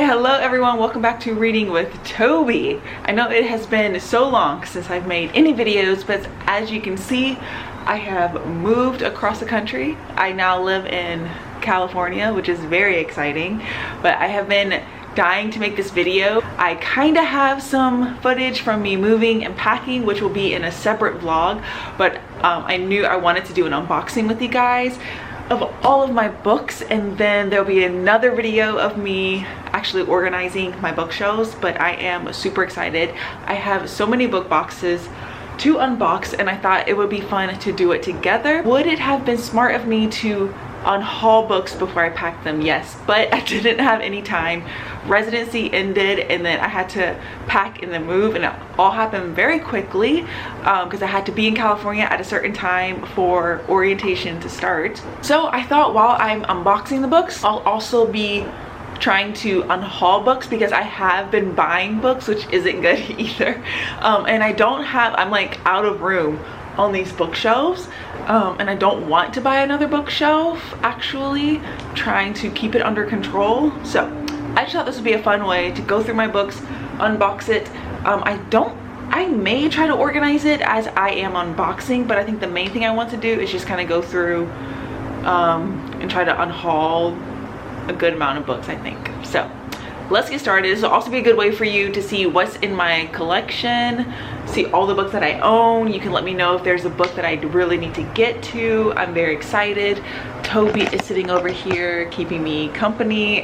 Hello everyone, welcome back to Reading with Toby. I know it has been so long since I've made any videos, but as you can see, I have moved across the country. I now live in California, which is very exciting, but I have been dying to make this video. I kind of have some footage from me moving and packing, which will be in a separate vlog, but I knew I wanted to do an unboxing with you guys of all of my books, and then there'll be another video of me actually organizing my bookshelves. But I am super excited. I have so many book boxes to unbox, and I thought it would be fun to do it together. Would it have been smart of me to unhaul books before I packed them? Yes, but I didn't have any time. Residency ended, and then I had to pack and then move, and it all happened very quickly because I had to be in California at a certain time for orientation to start. So I thought while I'm unboxing the books, I'll also be trying to unhaul books because I have been buying books, which isn't good either. And I'm like out of room on these bookshelves, and I don't want to buy another bookshelf. Actually, trying to keep it under control. So I just thought this would be a fun way to go through my books, unbox it. I may try to organize it as I am unboxing, but I think the main thing I want to do is just kind of go through and try to unhaul a good amount of books, I think. So let's get started. This will also be a good way for you to see what's in my collection, see all the books that I own. You can let me know if there's a book that I really need to get to. I'm very excited. Toby is sitting over here keeping me company.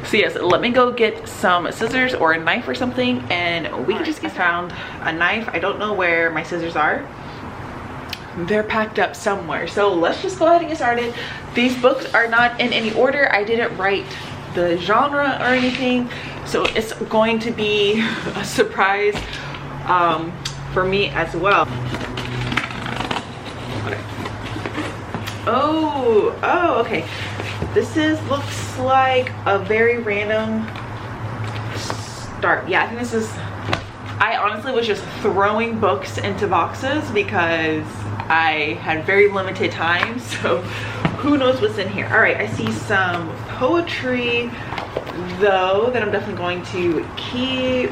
So yes, let me go get some scissors or a knife or something, and we can just get found a knife. I don't know where my scissors are. They're packed up somewhere. So let's just go ahead and get started. These books are not in any order. I didn't write the genre or anything, so it's going to be a surprise for me as well. Okay. Oh, okay. This looks like a very random start. Yeah, I think this is, I honestly was just throwing books into boxes because I had very limited time, so who knows what's in here. All right, I see some poetry though that I'm definitely going to keep.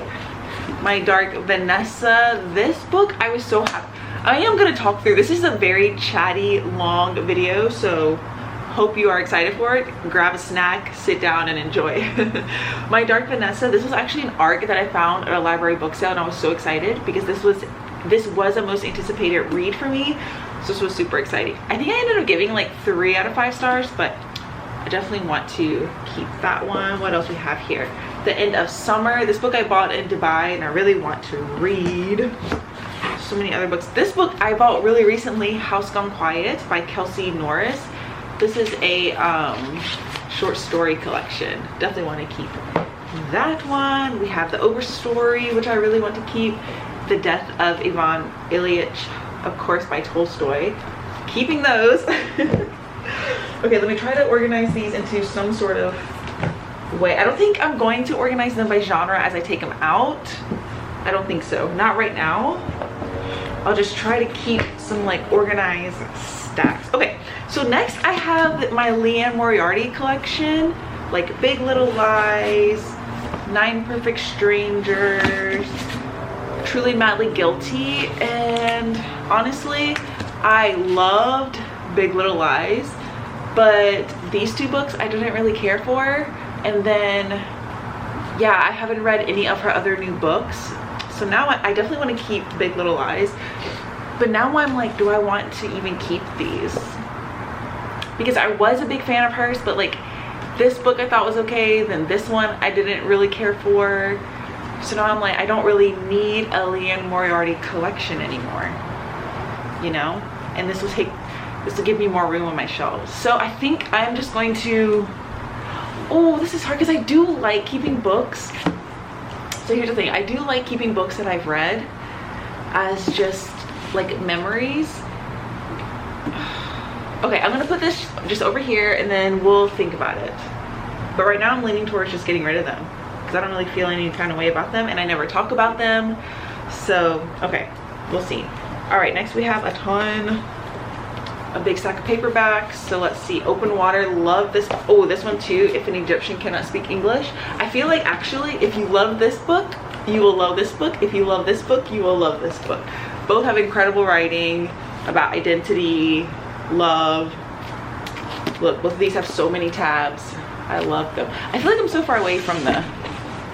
My Dark Vanessa, this book I was so happy. I am going to talk through. This is a very chatty, long video, so hope you are excited for it. Grab a snack, sit down, and enjoy. My Dark Vanessa, this was actually an ARC that I found at a library book sale, and I was so excited because this was a most anticipated read for me. So this was super exciting. I think I ended up giving like 3 out of 5 stars, but I definitely want to keep that one. What else we have here? The End of Summer. This book I bought in Dubai, and I really want to read. So many other books. This book I bought really recently, House Gone Quiet by Kelsey Norris. This is a short story collection. Definitely want to keep that one. We have The Overstory, which I really want to keep. The Death of Ivan Ilyich, of course, by Tolstoy. Keeping those. Okay, let me try to organize these into some sort of way. I don't think I'm going to organize them by genre as I take them out. I don't think so. Not right now. I'll just try to keep some like organized stacks. Okay, so next I have my Leanne Moriarty collection, like Big Little Lies, 9 Perfect Strangers, Truly Madly Guilty, and honestly I loved Big Little Lies, but these 2 books I didn't really care for. And then yeah, I haven't read any of her other new books, so now I definitely want to keep Big Little Lies. But now I'm like, do I want to even keep these? Because I was a big fan of hers, but like this book I thought was okay, then this one I didn't really care for. So now I'm like, I don't really need a Leanne Moriarty collection anymore, you know? And this will give me more room on my shelves. So I think I'm just going to, oh, this is hard because I do like keeping books. So here's the thing, I do like keeping books that I've read as just like memories. Okay, I'm gonna put this just over here and then we'll think about it. But right now I'm leaning towards just getting rid of them because I don't really feel any kind of way about them, and I never talk about them. So okay, we'll see. All right, next we have a ton a big stack of paperbacks. So let's see, Open Water, love this. Oh, this one too, If an Egyptian Cannot Speak English. I feel like actually if you love this book, you will love this book. If you love this book, you will love this book. Both have incredible writing about identity, love. Look, both of these have so many tabs. I love them. I feel like I'm so far away from the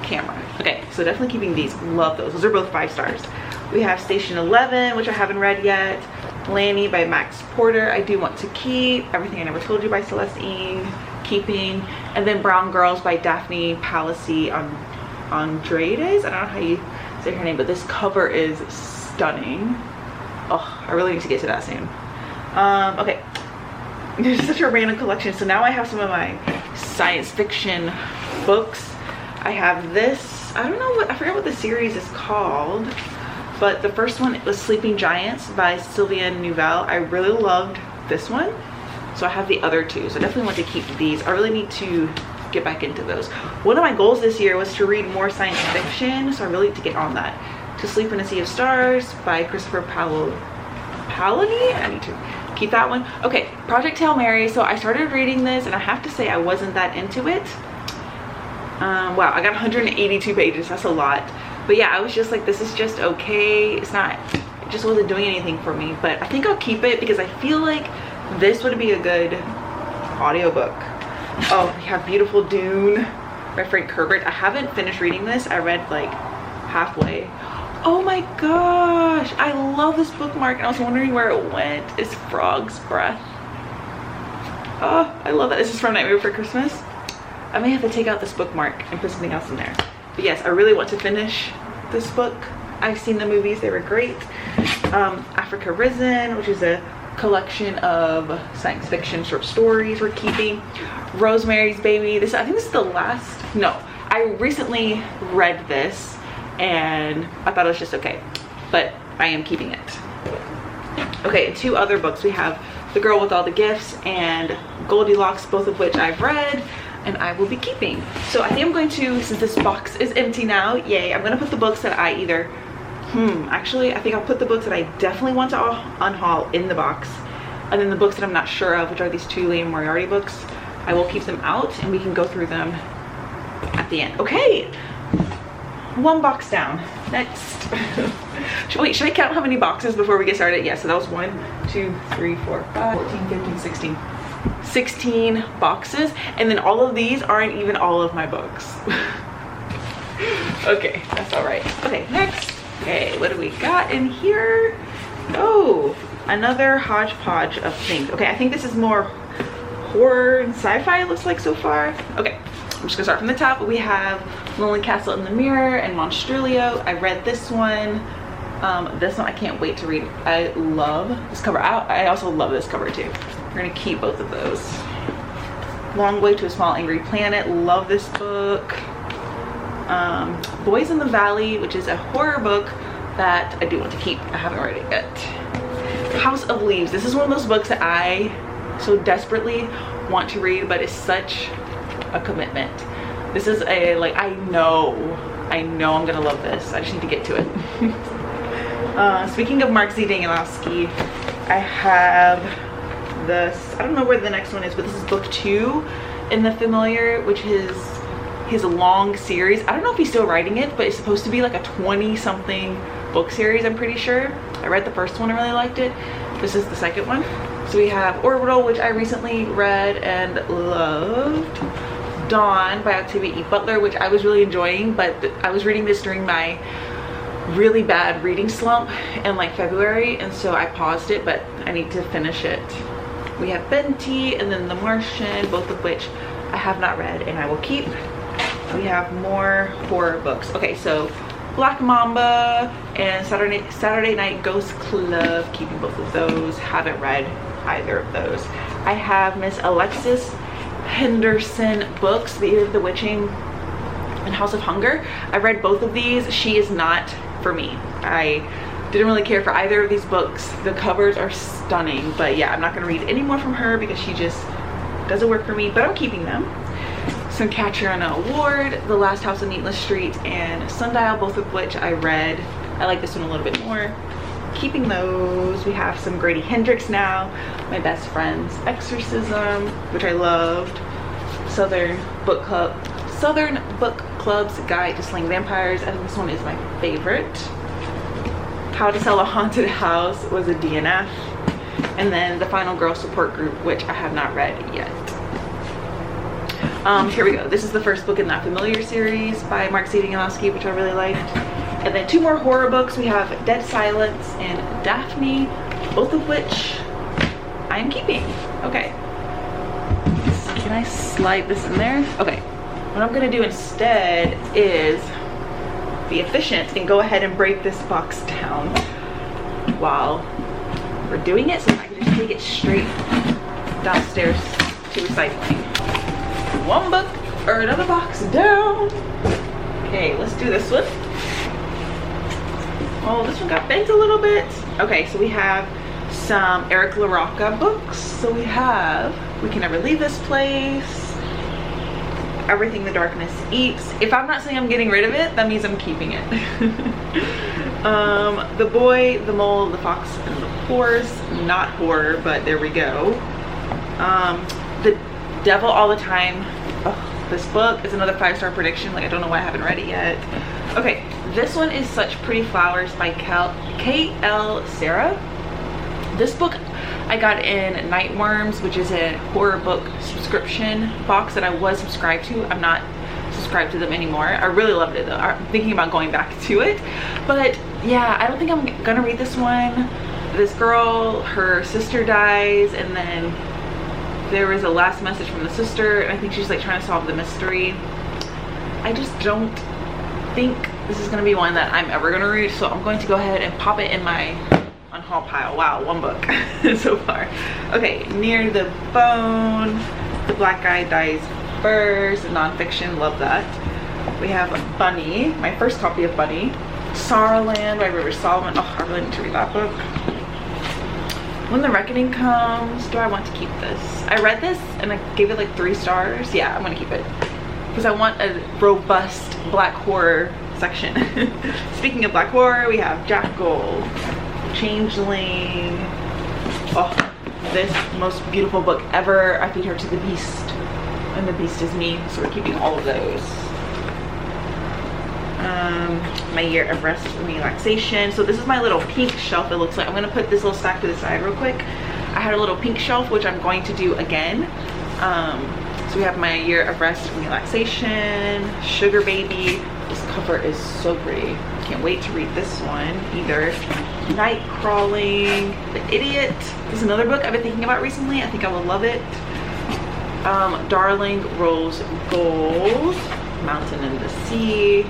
camera. Okay, so definitely keeping these. Love those. Those are both 5 stars. We have Station 11, which I haven't read yet. Lanny by Max Porter, I do want to keep. Everything I Never Told You by Celeste Ng, keeping. And then Brown Girls by Daphne Palissy Andrades. I don't know how you say her name, but this cover is stunning. Oh, I really need to get to that soon. Okay, there's such a random collection. So now I have some of my science fiction books. I have this, I don't know what, I forget what the series is called, but the first one was Sleeping Giants by Sylvia Neuville. I really loved this one, so I have the other 2, so I definitely want to keep these. I really need to get back into those. One of my goals this year was to read more science fiction, so I really need to get on that. To Sleep in a Sea of Stars by Christopher Paolini. I need to keep that one. Okay, Project Hail Mary. So I started reading this and I have to say I wasn't that into it. Wow, I got 182 pages. That's a lot. But yeah, I was just like, this is just okay. It's not, it just wasn't doing anything for me. But I think I'll keep it because I feel like this would be a good audiobook. Oh, we have Beautiful Dune by Frank Herbert. I haven't finished reading this. I read like halfway. Oh my gosh, I love this bookmark and I was wondering where it went. It's Frog's Breath. Oh, I love that. This is from Nightmare Before Christmas. I may have to take out this bookmark and put something else in there. But yes, I really want to finish this book. I've seen the movies, they were great. Africa Risen, which is a collection of science fiction short stories we're keeping. Rosemary's Baby. This, I think this is the last, no, I recently read this and I thought it was just okay, but I am keeping it. Okay, 2 other books. We have The Girl with All the Gifts and Goldilocks, both of which I've read and I will be keeping. So I think I'm going to, since this box is empty now, yay, I'm gonna put the books that I either, actually I think I'll put the books that I definitely want to unhaul in the box, and then the books that I'm not sure of, which are these 2 Liam Moriarty books, I will keep them out and we can go through them at the end. Okay, 1 box down. Next. Wait, should I count how many boxes before we get started? Yeah, so that was 1, 2, 3, 4, 5, 14, 15, 16. 16 boxes, and then all of these aren't even all of my books. Okay, that's all right. Okay, next. Okay, what do we got in here? Oh, another hodgepodge of things. Okay, I think this is more horror and sci-fi, it looks like so far. Okay, I'm just gonna start from the top. We have Lonely Castle in the Mirror and Monstrilio. I read this one. This one I can't wait to read. I love this cover. I also love this cover too. We're gonna keep both of those. Long Way to a Small Angry Planet. Love this book. Boys in the Valley, which is a horror book that I do want to keep. I haven't read it yet. House of Leaves. This is one of those books that I so desperately want to read, but it's such a commitment. This is a, like, I know I'm gonna love this. I just need to get to it. Speaking of Mark Z. Danielowski, I have this, I don't know where the next one is, but this is book 2 in The Familiar, which is his long series. I don't know if he's still writing it, but it's supposed to be like a 20-something book series, I'm pretty sure. I read the first one and really liked it. This is the second one. So we have Orbital, which I recently read and loved. Dawn by Octavia E. Butler, which I was really enjoying, but I was reading this during my really bad reading slump in like February, and so I paused it, but I need to finish it. We have Benti and then The Martian, both of which I have not read and I will keep. We have more horror books. Okay, so Black Mamba and Saturday Night Ghost Club, keeping both of those. Haven't read either of those. I have Miss Alexis Henderson books, The Year of the Witching and House of Hunger. I read both of these. She is not for me. I didn't really care for either of these books. The covers are stunning, but yeah, I'm not gonna read any more from her because she just doesn't work for me, but I'm keeping them. Suncatcher on an Award, The Last House on Needless Street, and Sundial, both of which I read. I like this one a little bit more. keeping those. We have some Grady Hendrix now, my best friend's Exorcism, which I loved, Southern Book Club's Guide to Slaying Vampires. I think this one is my favorite. How to Sell a Haunted House was a DNF. And then The Final Girl Support Group, which I have not read yet. Here we go. This is the first book in that Familiar series by Mark Zadianowski, which I really liked. And then 2 more horror books. We have Dead Silence and Daphne, both of which I am keeping. Okay. So can I slide this in there? Okay. What I'm gonna do instead is be efficient and go ahead and break this box down while we're doing it, so I can just take it straight downstairs to recycling. One book or another box down. Okay, let's do this one. Oh, this one got bent a little bit. Okay, so we have some Eric LaRocca books. So we Can Never Leave This Place, Everything the Darkness Eats. If I'm not saying I'm getting rid of it, that means I'm keeping it. The Boy, the Mole, the Fox, and the Horse. Not horror, but there we go. The Devil All the Time. Oh, this book is another 5-star prediction. Like, I don't know why I haven't read it yet. Okay, this one is Such Pretty Flowers by K.L. Sarah. This book I got in Nightworms, which is a horror book subscription box that I was subscribed to. I'm not subscribed to them anymore. I really loved it though. I'm thinking about going back to it. But yeah, I don't think I'm gonna read this one. This girl, her sister dies, and then there is a last message from the sister, and I think she's like trying to solve the mystery. I just don't think this is gonna be one that I'm ever gonna read, so I'm going to go ahead and pop it in my Unhaul pile. Wow, 1 book so far. Okay, Near the Bone, The Black Guy Dies First, nonfiction, love that. We have Bunny, my first copy of Bunny. Sorrowland by River Solomon. Oh, I really need to read that book. When the Reckoning Comes. Do I want to keep this? I read this and I gave it like 3 stars. Yeah, I'm gonna keep it because I want a robust black horror section. Speaking of black horror, we have Jackal, Changeling. Oh, this most beautiful book ever. I Feed Her to the Beast, and the Beast is me, so we're keeping all of those. My Year of Rest and Relaxation. So this is my little pink shelf, it looks like. I'm gonna put this little stack to the side real quick. I had a little pink shelf, which I'm going to do again. So we have My Year of Rest and Relaxation, Sugar Baby. This cover is so pretty. Can't wait to read this one either. Night Crawling, The Idiot. This is another book I've been thinking about recently. I think I will love it. Darling Rose Gold, Mountain and the Sea,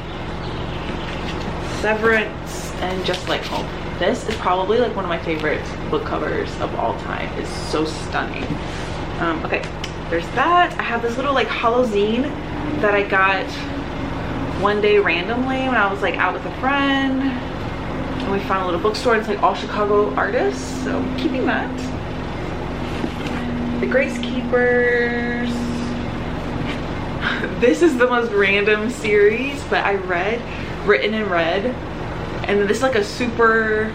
Severance, and Just Like Home. This is probably like one of my favorite book covers of all time. It's so stunning. Okay, there's that. I have this little like hollow zine that I got one day randomly when I was like out with a friend, and we found a little bookstore. It's like all Chicago artists, so I'm keeping that. The Grace Keepers. This is the most random series, but I read Written in Red, and this is like a super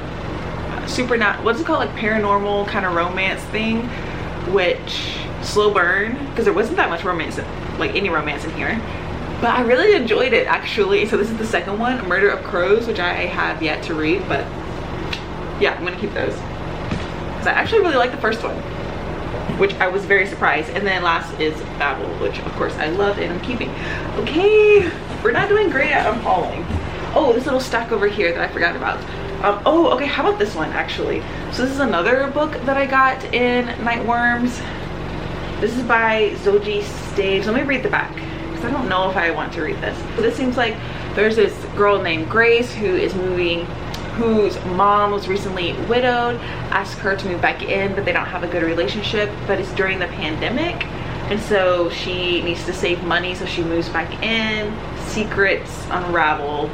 not, what's it called, like paranormal kind of romance thing, which slow burn because there wasn't that much romance, like any romance in here, but I really enjoyed it actually. So this is the second one, Murder of Crows, which I have yet to read, but yeah, I'm gonna keep those because I actually really like the first one, which I was very surprised. And then last is Babel, which of course I loved and I'm keeping. Okay, we're not doing great at unhauling. Oh, this little stack over here that I forgot about. Oh, okay, how about this one actually? So this is another book that I got in Nightworms. This is by Zoji Stage. Let me read the back because I don't know if I want to read this. This seems like there's this girl named Grace who is moving, whose mom was recently widowed, asked her to move back in, but they don't have a good relationship, but it's during the pandemic, and so she needs to save money, so she moves back in. Secrets unravel.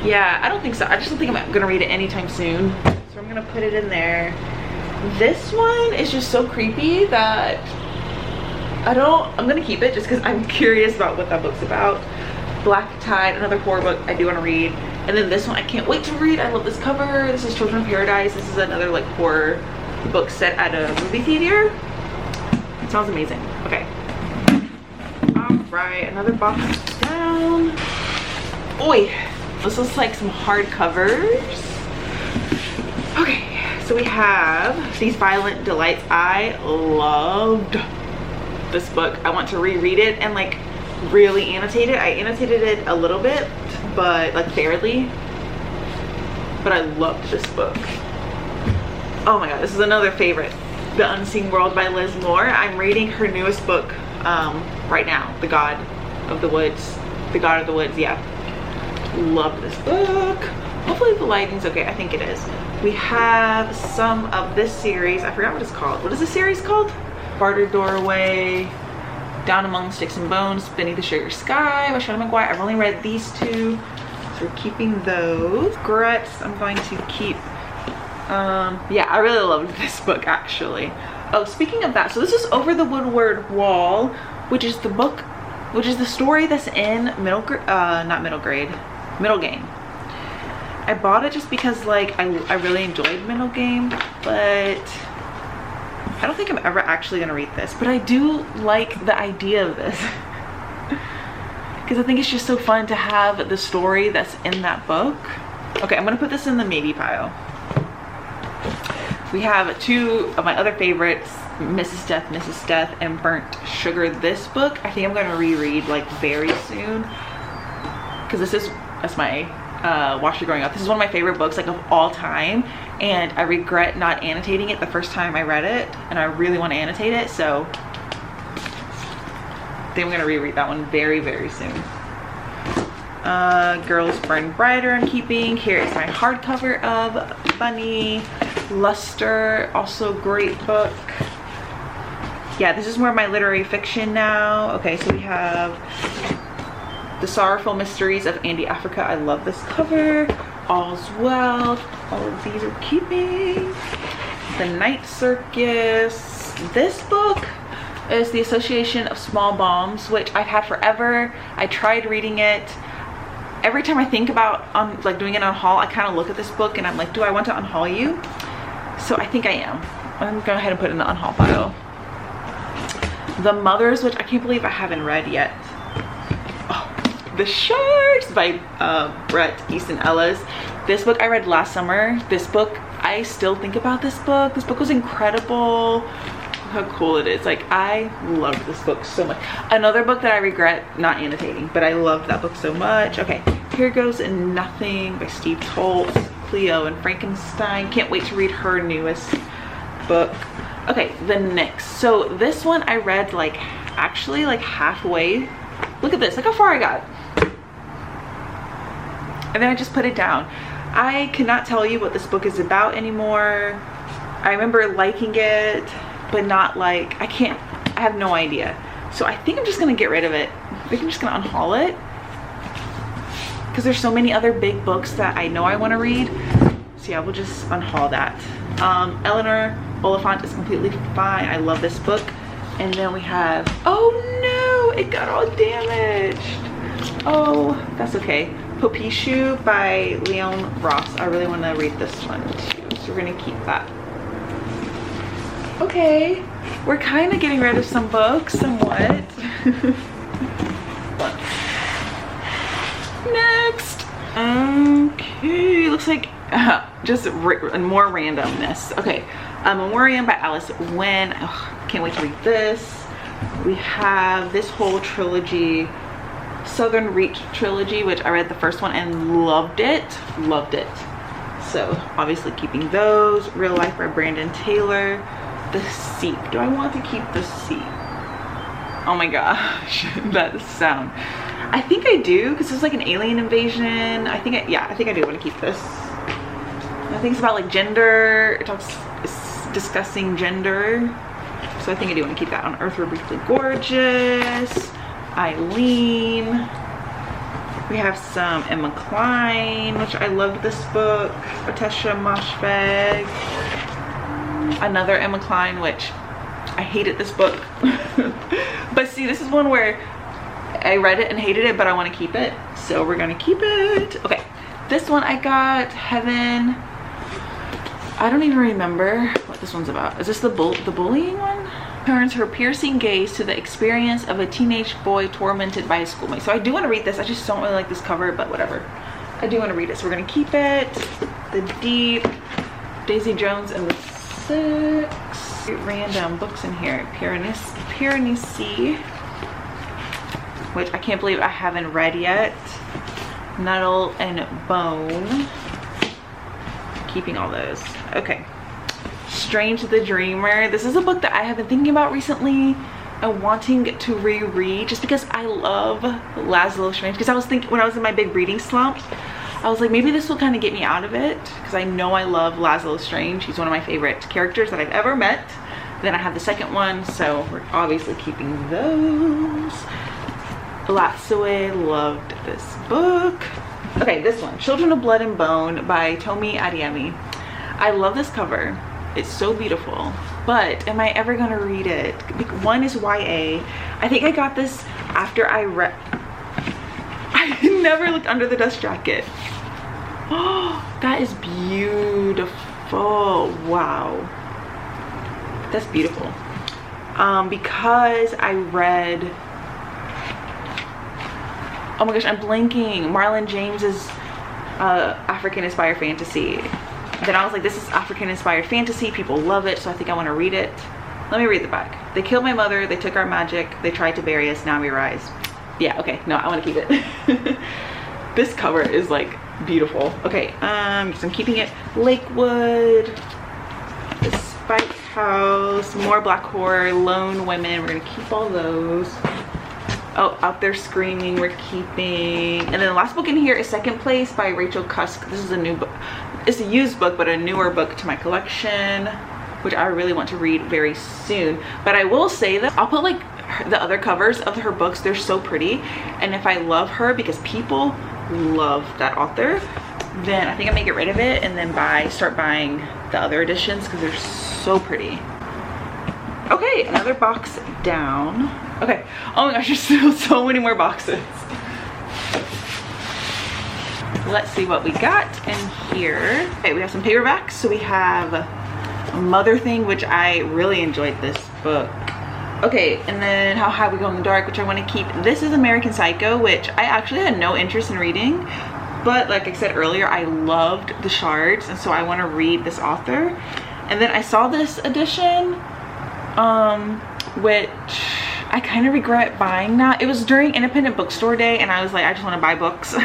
Yeah, I don't think so. I just don't think I'm gonna read it anytime soon, so I'm gonna put it in there. This one is just so creepy that I'm gonna keep it just because I'm curious about what that book's about. Black Tide, another horror book I do want to read. And then this one I can't wait to read. I love this cover. This is Children of Paradise. This is another like horror book set at a movie theater. It sounds amazing. Okay. All right, another box down. Oi, this looks like some hard covers. Okay, so we have these Violent Delights. I loved this book. I want to reread it and like really annotate it. I annotated it a little bit, but like barely. But I loved this book. Oh my god, this is another favorite. The Unseen World by Liz Moore. I'm reading her newest book right now, The God of the Woods. The God of the Woods, yeah. Love this book. Hopefully the lighting's okay. I think it is. We have some of this series. I forgot what it's called. What is the series called? Barter Doorway, Down Among Sticks and Bones, Beneath the Sugar Sky by Shadow McGuire. I've only read these two, so we're keeping those. Regrets, I'm going to keep. Yeah, I really loved this book actually. Oh, speaking of that, so this is Over the Woodward Wall, which is the book, which is the story that's in middle game. I bought it just because like I really enjoyed middle game, but I don't think I'm ever actually gonna read this, but I do like the idea of this because I think it's just so fun to have the story that's in that book. Okay, I'm gonna put this in the maybe pile. We have two of my other favorites, Mrs. Death and Burnt Sugar. This book I think I'm gonna reread like very soon because that's my watched it growing up. This is one of my favorite books like of all time, and I regret not annotating it the first time I read it, and I really want to annotate it, so I think I'm gonna reread that one very, very soon. Girls Burn Brighter I'm keeping. Here is my hardcover of Bunny. Luster, also great book. Yeah, this is more of my literary fiction now. Okay, so we have The Sorrowful Mysteries of Andy Africa. I love this cover. All's Well. All of these are keeping. The Night Circus. This book is The Association of Small Bombs, which I've had forever. I tried reading it. Every time I think about like doing an unhaul, I kind of look at this book and I'm like, do I want to unhaul you? So I think I am. I'm gonna go ahead and put it in the unhaul pile. The Mothers, which I can't believe I haven't read yet. The Sharks by Bret Easton Ellis. This book I read last summer. This book, I still think about this book. This book was incredible. Look how cool it is. Like, I loved this book so much. Another book that I regret not annotating, but I loved that book so much. Okay, Here Goes Nothing by Steve Toltz. Cleo and Frankenstein. Can't wait to read her newest book. Okay, the Nyx. So this one I read like actually like halfway. Look at this, look how far I got. And then I just put it down. I cannot tell you what this book is about anymore. I remember liking it, but not like, I have no idea. So I think I'm just gonna get rid of it. I think I'm just gonna unhaul it. Because there's so many other big books that I know I wanna read. So yeah, we'll just unhaul that. Eleanor Oliphant is completely fine. I love this book. And then we have, oh no, it got all damaged. Oh, that's okay. Popishu by Leon Ross. I really want to read this one too, so we're gonna keep that. Okay, we're kind of getting rid of some books, somewhat. Next. Okay, looks like just more randomness. Okay, Memoriam by Alice Wynn. Oh, can't wait to read this. We have this whole trilogy, Southern Reach trilogy, which I read the first one and loved it. So obviously keeping those. Real Life by Brandon Taylor. The Seep. Do I want to keep The Seep? Oh my gosh, that sound. I think I do, because it's like an alien invasion. I think I do want to keep this. I think it's about like gender. It's discussing gender. So I think I do want to keep that. On Earth We're Briefly Gorgeous. Eileen. We have some Emma Klein, which I love this book. Otesha Moshfegh. Another Emma Klein, which I hated this book. But see, this is one where I read it and hated it, but I want to keep it. So we're going to keep it. Okay. This one I got, Heaven. I don't even remember what this one's about. Is this the bullying one? Turns her piercing gaze to the experience of a teenage boy tormented by his schoolmate. So I do want to read this. I just don't really like this cover, but whatever. I do want to read it, so we're gonna keep it. The Deep, Daisy Jones and the Six. Random books in here. Piranesi, which I can't believe I haven't read yet. Nettle and Bone. Keeping all those. Okay. Strange the Dreamer. This is a book that I have been thinking about recently and wanting to reread just because I love Laszlo Strange. Because I was thinking when I was in my big reading slump, I was like, maybe this will kind of get me out of it because I know I love Laszlo Strange. He's one of my favorite characters that I've ever met. Then I have the second one, so we're obviously keeping those. Latsue loved this book. Okay, this one, Children of Blood and Bone by Tomi Adeyemi. I love this cover. It's so beautiful, but am I ever gonna read it? One is YA. I think I got this after I read. I never looked under the dust jacket. Oh, that is beautiful. Wow, that's beautiful. Because I read, oh my gosh, I'm blanking. Marlon James's African inspired fantasy. Then I was like, this is African inspired fantasy. People love it, so I think I want to read it. Let me read the back. They killed my mother. They took our magic. They tried to bury us. Now we rise. Yeah, okay. No, I want to keep it. This cover is like beautiful. Okay, so I'm keeping it. Lakewood, The Spike House, more black horror, Lone Women. We're gonna keep all those. Oh, Out There Screaming, we're keeping. And then the last book in here is Second Place by Rachel Cusk. This is a new book. It's a used book, but a newer book to my collection, which I really want to read very soon. But I will say that I'll put like the other covers of her books. They're so pretty. And if I love her, because people love that author, then I think I may get rid of it and then start buying the other editions because they're so pretty. Okay, another box down. Okay, oh my gosh, there's still so many more boxes. Let's see what we got in here. Okay, we have some paperbacks. So we have Mother Thing, which I really enjoyed this book. Okay, and then How High We Go in the Dark, which I want to keep. This is American Psycho, which I actually had no interest in reading, but like I said earlier, I loved the shards, and so I want to read this author. And then I saw this edition, which I kind of regret buying now. It was during Independent Bookstore Day, and I was like, I just want to buy books.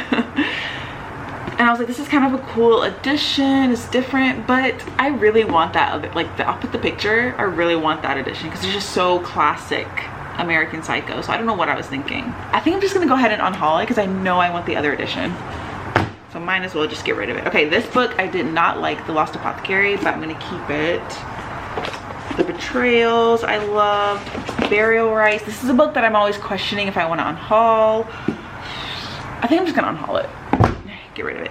And I was like, this is kind of a cool edition. It's different, but I really want that other, like I'll put the picture. I really want that edition because it's just so classic American Psycho. So I don't know what I was thinking. I think I'm just gonna go ahead and unhaul it because I know I want the other edition. So might as well just get rid of it. Okay, this book I did not like, The Lost Apothecary, but I'm gonna keep it. The Betrayals I loved. Burial Rites. This is a book that I'm always questioning if I want to unhaul. I think I'm just gonna unhaul it. Get rid of it.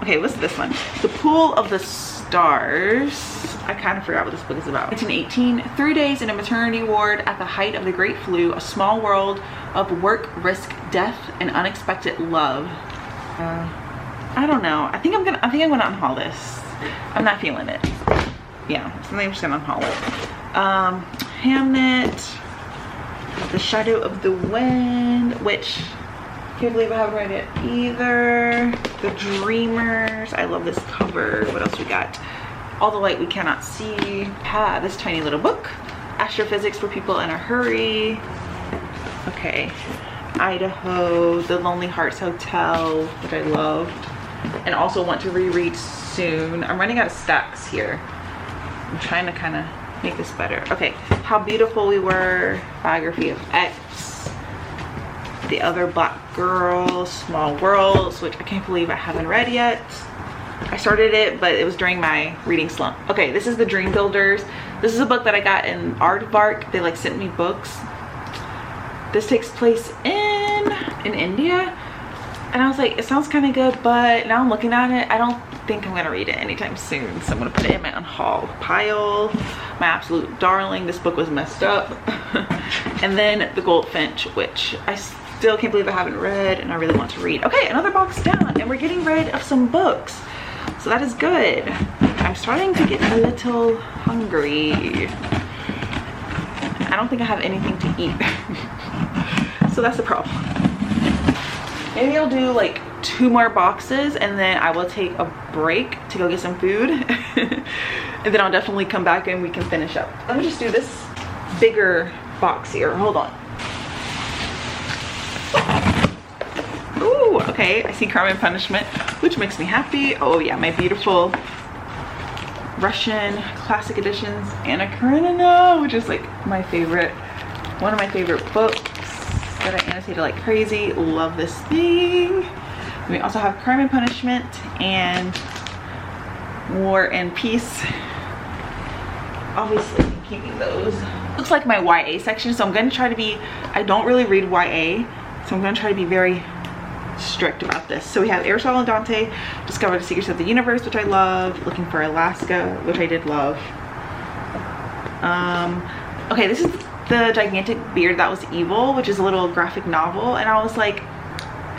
Okay, what's this one? The Pool of the Stars. I kind of forgot what this book is about. 1918, 3 days in a maternity ward at the height of the Great Flu, a small world of work, risk, death, and unexpected love. I don't know. I think I'm gonna unhaul this. I'm not feeling it. Yeah, so I'm just gonna unhaul it. Hamnet, The Shadow of the Wind, which I can't believe I haven't read it either. The Dreamers. I love this cover. What else we got? All the Light We Cannot See. This tiny little book. Astrophysics for People in a Hurry. Okay. Idaho. The Lonely Hearts Hotel, which I loved. And also want to reread soon. I'm running out of stacks here. I'm trying to kind of make this better. Okay. How Beautiful We Were. Biography of X. The Other Black Girl, Small Worlds, which I can't believe I haven't read yet. I started it, but it was during my reading slump. Okay, this is The Dream Builders. This is a book that I got in Aardvark. They like sent me books. This takes place in India. And I was like, it sounds kind of good, but now I'm looking at it, I don't think I'm gonna read it anytime soon. So I'm gonna put it in my unhaul pile. My absolute darling. This book was messed up. And then The Goldfinch, which still can't believe I haven't read and I really want to read. Okay, another box down and we're getting rid of some books. So that is good. I'm starting to get a little hungry. I don't think I have anything to eat. So that's the problem. Maybe I'll do like 2 more boxes and then I will take a break to go get some food. And then I'll definitely come back and we can finish up. Let me just do this bigger box here. Hold on. Ooh, okay. I see Crime and Punishment, which makes me happy. Oh yeah, my beautiful Russian classic editions, Anna Karenina, which is like my favorite, one of my favorite books that I annotated like crazy. Love this thing. We also have Crime and Punishment and War and Peace. Obviously, I'm keeping those. Looks like my YA section, so I'm going to try to be, I don't really read YA, so I'm going to try to be very strict about this. So we have Aristotle and Dante, Discover the Secrets of the Universe, which I love, Looking for Alaska, which I did love. Okay, this is The Gigantic Beard That Was Evil, which is a little graphic novel, and I was like,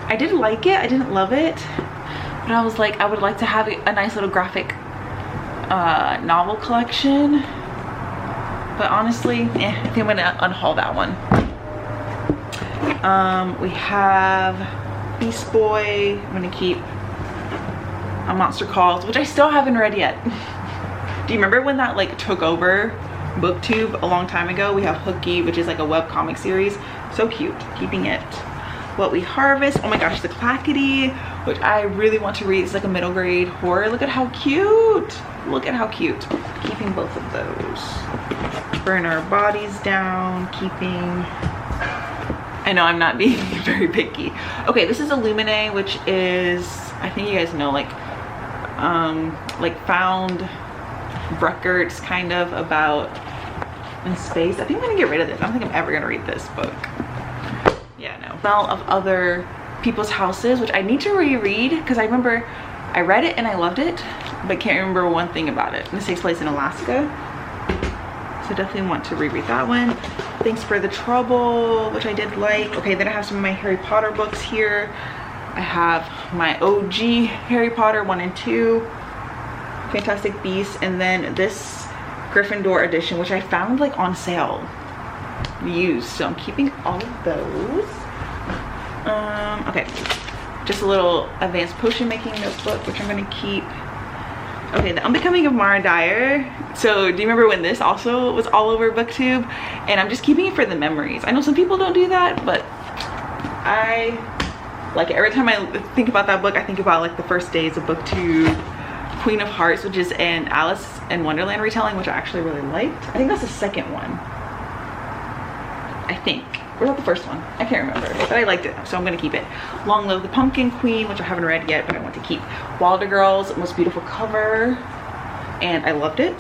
I did like it, I didn't love it, but I was like, I would like to have a nice little graphic novel collection. But honestly, I think I'm gonna unhaul that one. We have Beast Boy. I'm gonna keep A Monster Calls, which I still haven't read yet. Do you remember when that like took over BookTube a long time ago? We have Hooky, which is like a webcomic series. So cute, keeping it. What We Harvest. Oh my gosh, The Clackety, which I really want to read. It's like a middle grade horror. Look at how cute. Look at how cute. Keeping both of those. Burn Our Bodies Down. Keeping. I know I'm not being very picky. Okay, this is Illuminae, which is, I think you guys know, like found records kind of about in space. I think I'm gonna get rid of this. I don't think I'm ever gonna read this book. Yeah, no. Smell of Other People's Houses, which I need to reread because I remember I read it and I loved it, but can't remember one thing about it. This takes place in Alaska, so definitely want to reread that one. Thanks for the Trouble, which I did like. Okay, then I have some of my Harry Potter books here. I have my OG Harry Potter 1 and 2, Fantastic Beasts, and then this Gryffindor edition, which I found like on sale, used. So I'm keeping all of those. Okay, just a little advanced potion making notebook, which I'm gonna keep. Okay, The Unbecoming of Mara Dyer. So do you remember when this also was all over BookTube? And I'm just keeping it for the memories. I know some people don't do that, but I like it. Every time I think about that book, I think about like the first days of BookTube. Queen of Hearts, which is an Alice in Wonderland retelling, which I actually really liked. I think that's the second one. I think. Or was that the first one? I can't remember, but I liked it, so I'm gonna keep it. Long Live the Pumpkin Queen, which I haven't read yet, but I want to keep. Wilder Girls, most beautiful cover, and I loved it.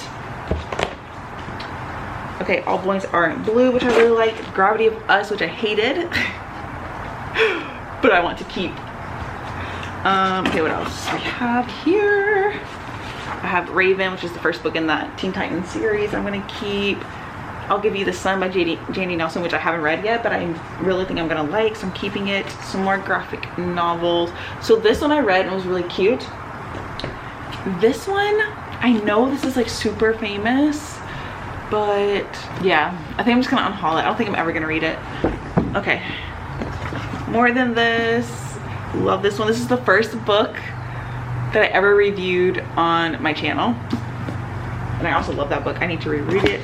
Okay, All Boys Aren't Blue, which I really liked. Gravity of Us, which I hated, but I want to keep. Okay, what else we have here? I have Raven, which is the first book in that Teen Titans series. I'm gonna keep. I'll Give You the Sun by Janie Nelson, which I haven't read yet, but I really think I'm gonna like, so I'm keeping it. Some more graphic novels. So this one I read and it was really cute. This one, I know this is like super famous, but yeah, I think I'm just gonna unhaul it. I don't think I'm ever gonna read it. Okay, More Than This. Love this one. This is the first book that I ever reviewed on my channel, and I also love that book. I need to reread it.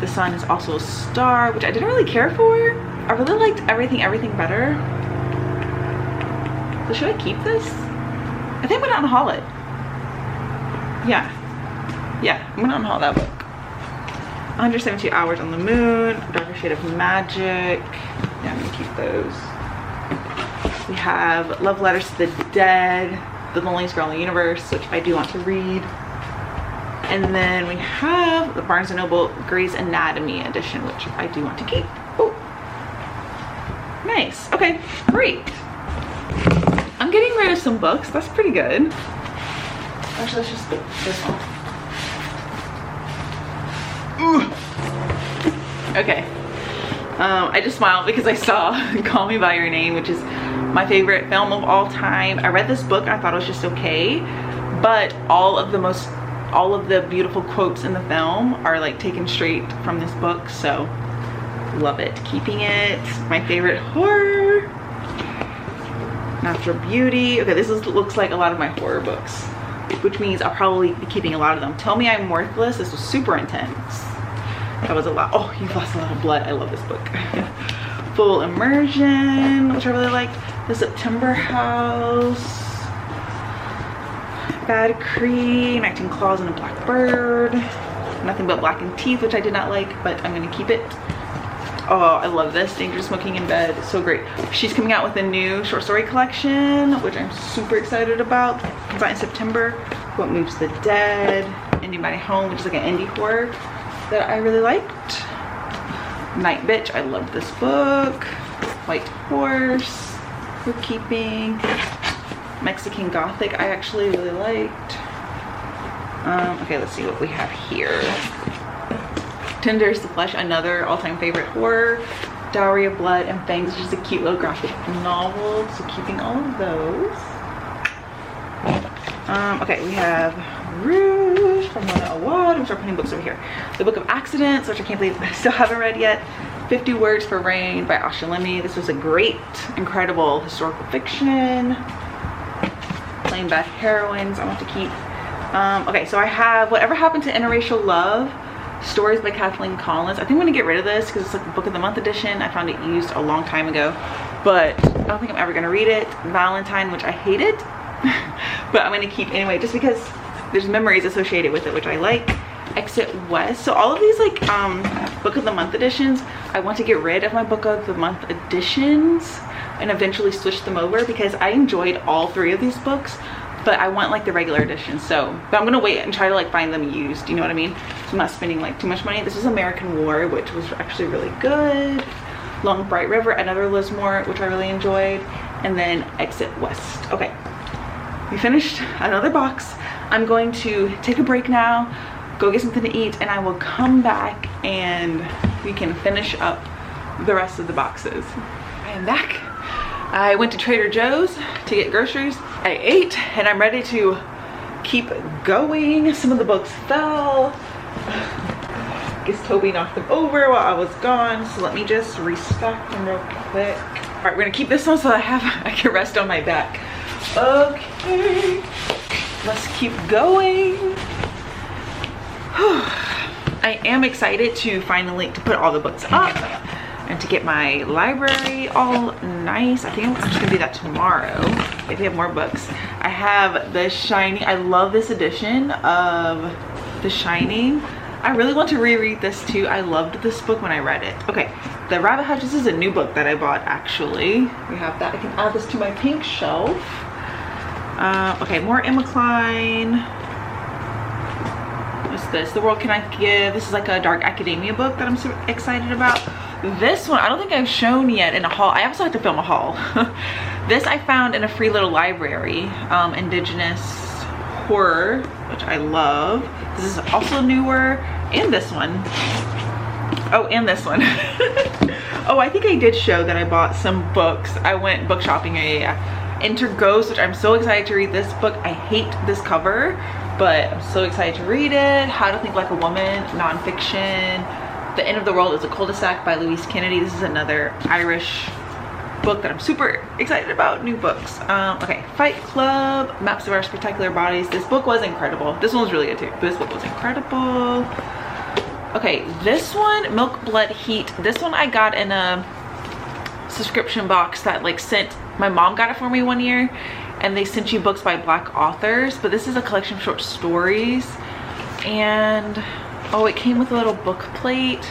The Sun Is Also a Star, which I didn't really care for. I really liked Everything Better. So should I keep this? I think I'm gonna unhaul it. Yeah, I'm gonna unhaul that book. 172 Hours on the Moon, Darker Shade of Magic. Yeah, I'm gonna keep those. We have Love Letters to the Dead, The Loneliest Girl in the Universe, which I do want to read. And then we have the Barnes & Noble Grey's Anatomy edition, which I do want to keep. Oh, nice. Okay, great. I'm getting rid of some books. That's pretty good. Actually, let's just put this one. Ooh. Okay. I just smiled because I saw Call Me By Your Name, which is my favorite film of all time. I read this book and I thought it was just okay, but all of the beautiful quotes in the film are like taken straight from this book, so love it. Keeping It, my favorite horror. Natural Beauty. Okay, looks like a lot of my horror books, which means I'll probably be keeping a lot of them. Tell Me I'm Worthless. This was super intense. That was a lot. Oh, You've Lost a Lot of Blood. I love this book. Full Immersion, which I really liked. The September House. Bad Cream, 19 Claws and a Black Bird. Nothing But Blackened Teeth, which I did not like, but I'm gonna keep it. Oh, I love this. Dangerous Smoking in Bed. So great. She's coming out with a new short story collection, which I'm super excited about. Comes out in September. What Moves the Dead. Anybody Home, which is like an indie horror that I really liked. Night Bitch. I loved this book. White Horse. We're keeping. Mexican Gothic. I actually really liked. Okay, let's see what we have here. Tender is the Flesh, another all-time favorite horror. Dowry of Blood and Fangs, which is a cute little graphic novel. So keeping all of those. Okay, we have Rouge from 101. I'm start putting books over here. The Book of Accidents, which I can't believe I still haven't read yet. 50 Words for Rain by Ashalimi. This was a great, incredible historical fiction. Plain Bad Heroines, I want to keep. Okay, so I have Whatever Happened to Interracial Love. Stories by Kathleen Collins. I think I'm gonna get rid of this because it's like the Book of the Month edition. I found it used a long time ago, but I don't think I'm ever gonna read it. Valentine, which I hated, but I'm gonna keep anyway, just because there's memories associated with it, which I like. Exit West. So all of these like Book of the Month editions, I want to get rid of my Book of the Month editions and eventually switch them over because I enjoyed all three of these books, but I want like the regular edition. So, but I'm gonna wait and try to like find them used, you know what I mean? So I'm not spending like too much money. This is American War, which was actually really good. Long Bright River, another Liz Moore, which I really enjoyed. And then Exit West. Okay, we finished another box. I'm going to take a break now, go get something to eat, and I will come back and we can finish up the rest of the boxes. I am back. I went to Trader Joe's to get groceries. I ate and I'm ready to keep going. Some of the books fell. I guess Toby knocked them over while I was gone. So let me just restock them real quick. All right, we're gonna keep this one so I can rest on my back. Okay, let's keep going. I am excited to finally put all the books up and to get my library all nice. I think I'm just gonna do that tomorrow if we have more books. I have The Shining. I love this edition of The Shining. I really want to reread this too. I loved this book when I read it. Okay, The Rabbit Hutch. This is a new book that I bought actually. We have that. I can add this to my pink shelf. Okay, more Emma Klein. What's this? The World Can I Give. This is like a dark academia book that I'm super excited about. This one I don't think I've shown yet in a haul. I also have to film a haul. This I found in a free little library. Indigenous horror, which I love. This is also newer. And this one. Oh, and this one. Oh, I think I did show that I bought some books. I went book shopping. Yeah. Enter Ghost, which I'm so excited to read this book. I hate this cover, but I'm so excited to read it. How to Think Like a Woman, nonfiction. The End of the World is a Cul-de-sac by Louise Kennedy. This is another Irish book that I'm super excited about. New books. Okay, Fight Club, Maps of Our Spectacular Bodies. This book was incredible. This one was really good too. This book was incredible. Okay, this one, Milk, Blood, Heat. This one I got in a subscription box that like my mom got it for me one year, and they sent you books by Black authors, but this is a collection of short stories. And oh, it came with a little book plate.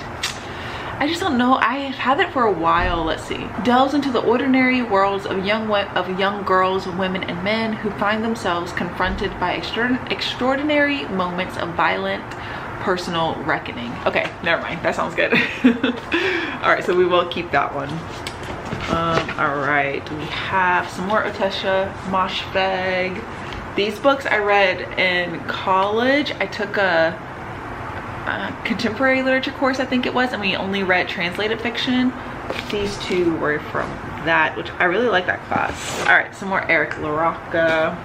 I just don't know. I have had it for a while. Let's see. Delves into the ordinary worlds of young girls, women, and men who find themselves confronted by extraordinary moments of violent personal reckoning. Okay, never mind. That sounds good. All right, so we will keep that one. All right, we have some more Otesha Moshfegh. These books I read in college. I took a contemporary literature course, I think it was, and we only read translated fiction. These two were from that, which I really like that class. All right, some more Eric LaRocca.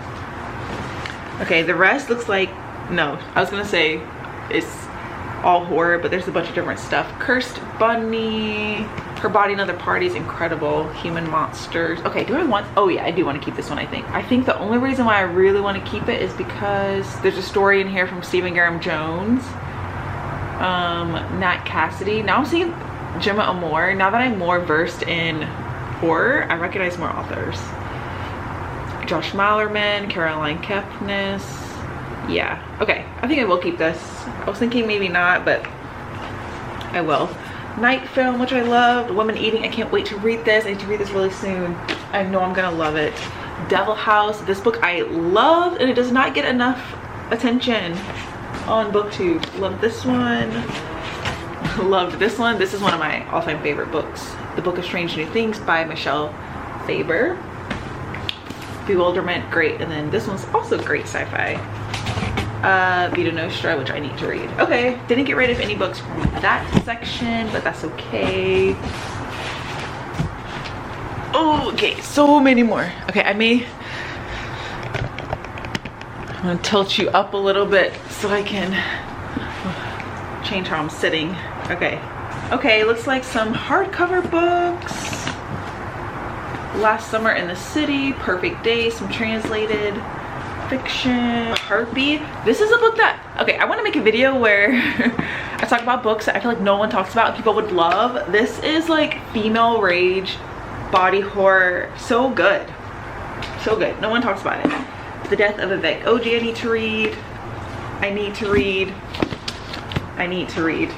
Okay, the rest looks like, no, I was gonna say it's all horror, but there's a bunch of different stuff. Cursed Bunny, Her Body and Other Parties, incredible. Human Monsters. Okay, do I want, oh yeah, I do want to keep this one, I think. I think the only reason why I really want to keep it is because there's a story in here from Stephen Graham Jones. Nat Cassidy. Now I'm seeing Gemma Amore. Now that I'm more versed in horror, I recognize more authors. Josh Malerman, Caroline Kepnes. Yeah, okay, I think I will keep this. I was thinking maybe not, but I will. Night Film, which I loved. Women Eating, I can't wait to read this. I need to read this really soon. I know I'm gonna love it. Devil House, this book I love, and it does not get enough attention on BookTube. Love this one. Loved this one. This is one of my all-time favorite books. The Book of Strange New Things by Michelle Faber. Bewilderment, great. And then this one's also great sci-fi. Vita Nostra, which I need to read. Okay, didn't get rid of any books from that section, but that's okay. Oh, okay, so many more. Okay, I'm gonna tilt you up a little bit so I can change how I'm sitting. Okay. Okay, looks like some hardcover books. Last Summer in the City, Perfect Day, some translated fiction. Heartbeat. This is a book that, okay, I want to make a video where I talk about books that I feel like no one talks about and people would love. This is like female rage, body horror. So good. So good. No one talks about it. The Death of Vivek Oji, I need to read. I need to read. I need to read.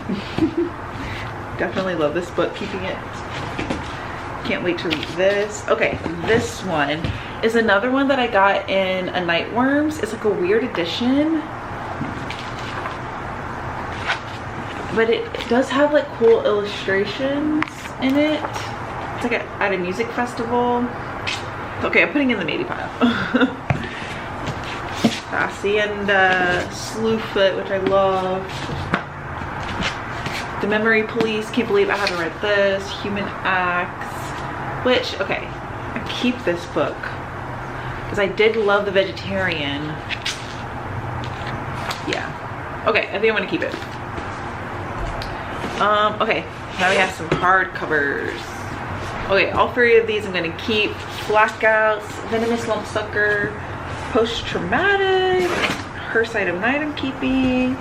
Definitely love this book, keeping it. Can't wait to read this. Okay, this one is another one that I got in a Nightworms. It's like a weird edition, but it does have like cool illustrations in it. It's like at a music festival. Okay, I'm putting it in the maybe pile. Hacienda, Slewfoot, which I love. The Memory Police, can't believe I haven't read this. Human Acts, which, okay, I keep this book because I did love The Vegetarian. Yeah, okay, I think I'm gonna keep it. Okay, now we have some hardcovers. Okay, all three of these I'm gonna keep. Blackouts, Venomous Lumpsucker, Post-Traumatic, Her Side of Night I'm keeping.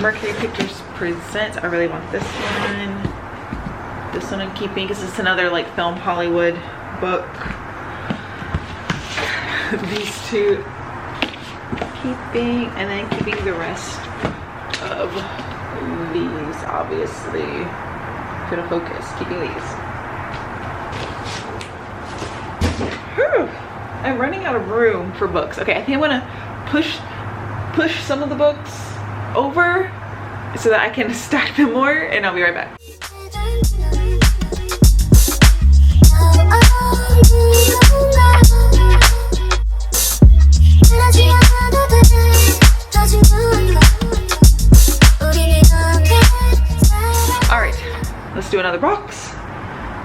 Mercury Pictures Presents, I really want this one. This one I'm keeping because it's another like Film Hollywood book. These two keeping, and then keeping the rest of these, obviously. Gonna focus, keeping these. Whew. I'm running out of room for books. Okay, I think I'm gonna push some of the books over so that I can stack them more, and I'll be right back. All right, let's do another box.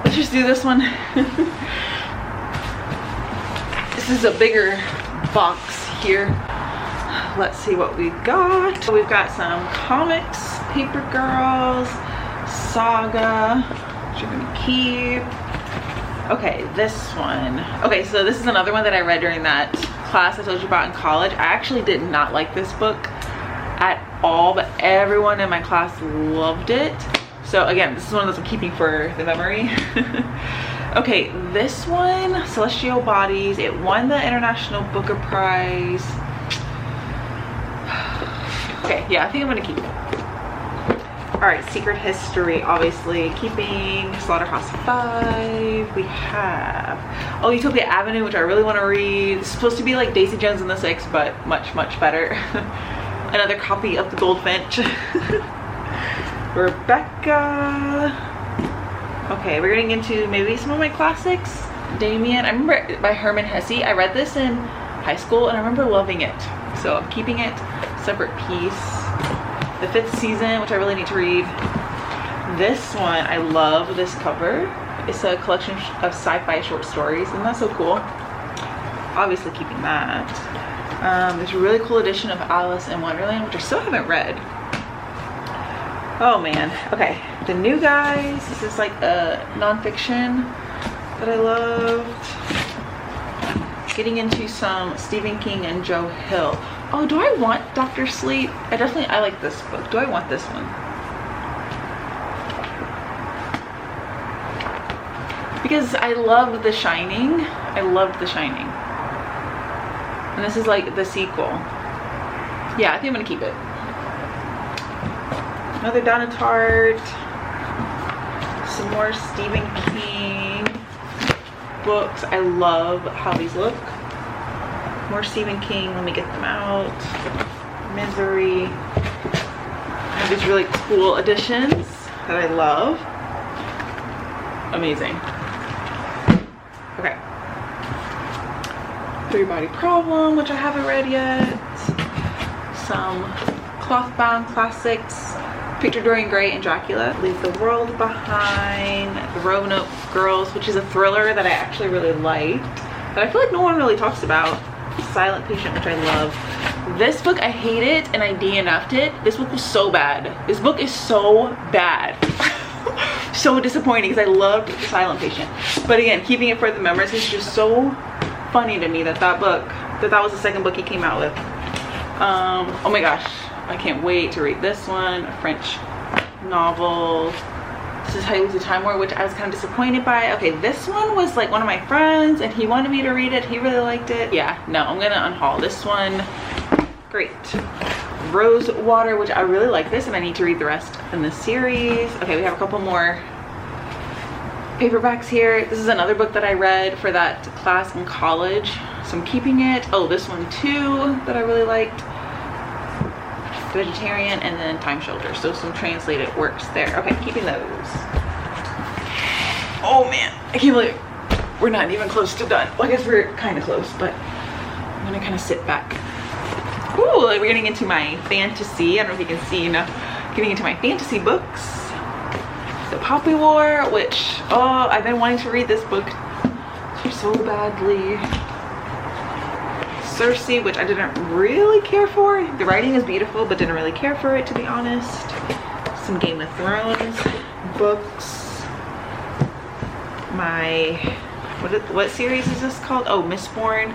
Let's just do this one. This is a bigger box here. Let's see what we got. So we've got some comics, Paper Girls, Saga, which you're gonna keep. Okay, this one. Okay, so this is another one that I read during that class I told you about in college. I actually did not like this book at all, but everyone in my class loved it. So again, this is one of those I'm keeping for the memory. Okay, this one, Celestial Bodies. It won the International Booker Prize. Okay, yeah, I think I'm gonna keep it. All right, Secret History, obviously keeping. Slaughterhouse 5. We have, oh, Utopia Avenue, which I really want to read. It's supposed to be like Daisy Jones and the Six, but much, much better. Another copy of The Goldfinch. Rebecca. Okay, we're getting into maybe some of my classics. Damien, I remember by Herman Hesse. I read this in high school and I remember loving it. So I'm keeping it, separate piece. The 5th season, which I really need to read. This one, I love this cover. It's a collection of sci-fi short stories, and that's so cool. Obviously keeping that. There's a really cool edition of Alice in Wonderland, which I still haven't read. Oh man, okay. The New Guys, this is like a nonfiction that I loved. Getting into some Stephen King and Joe Hill. Oh, do I want Dr. Sleep? I like this book. Do I want this one? Because I loved The Shining. I loved The Shining. And this is like the sequel. Yeah, I think I'm gonna keep it. Another Donna Tartt. Some more Stephen King books. I love how these look. More Stephen King. Let me get them out. Misery. I have these really cool editions that I love. Amazing. Okay. 3-Body Problem, which I haven't read yet. Some cloth-bound classics. Picture Dorian Gray and Dracula. Leave the World Behind. The Roanoke Girls, which is a thriller that I actually really liked, but I feel like no one really talks about. Silent Patient, which I love. This book, I hate it and I DNF'd it. This book was so bad. This book is so bad. So disappointing because I loved Silent Patient. But again, keeping it for the memories is just so funny to me that that was the second book he came out with. Oh my gosh, I can't wait to read this one. A French novel. This is How You Lose the Time War, which I was kind of disappointed by. Okay, this one was like one of my friends and he wanted me to read it. He really liked it. Yeah, no, I'm gonna unhaul this one. Great. Rosewater, which I really like this and I need to read the rest in the series. Okay, we have a couple more paperbacks here. This is another book that I read for that class in college, so I'm keeping it. Oh, this one too that I really liked. Vegetarian, and then Time Shelter, so some translated works there. Okay, keeping those. Oh man, I can't believe we're not even close to done. Well, I guess we're kind of close, but I'm gonna kind of sit back. Ooh, we're getting into my fantasy. I don't know if you can see enough. Getting into my fantasy books. The Poppy War, which, oh, I've been wanting to read this book so badly. Circe, which I didn't really care for. The writing is beautiful, but didn't really care for it, to be honest. Some Game of Thrones books. My, what series is this called? Oh, Mistborn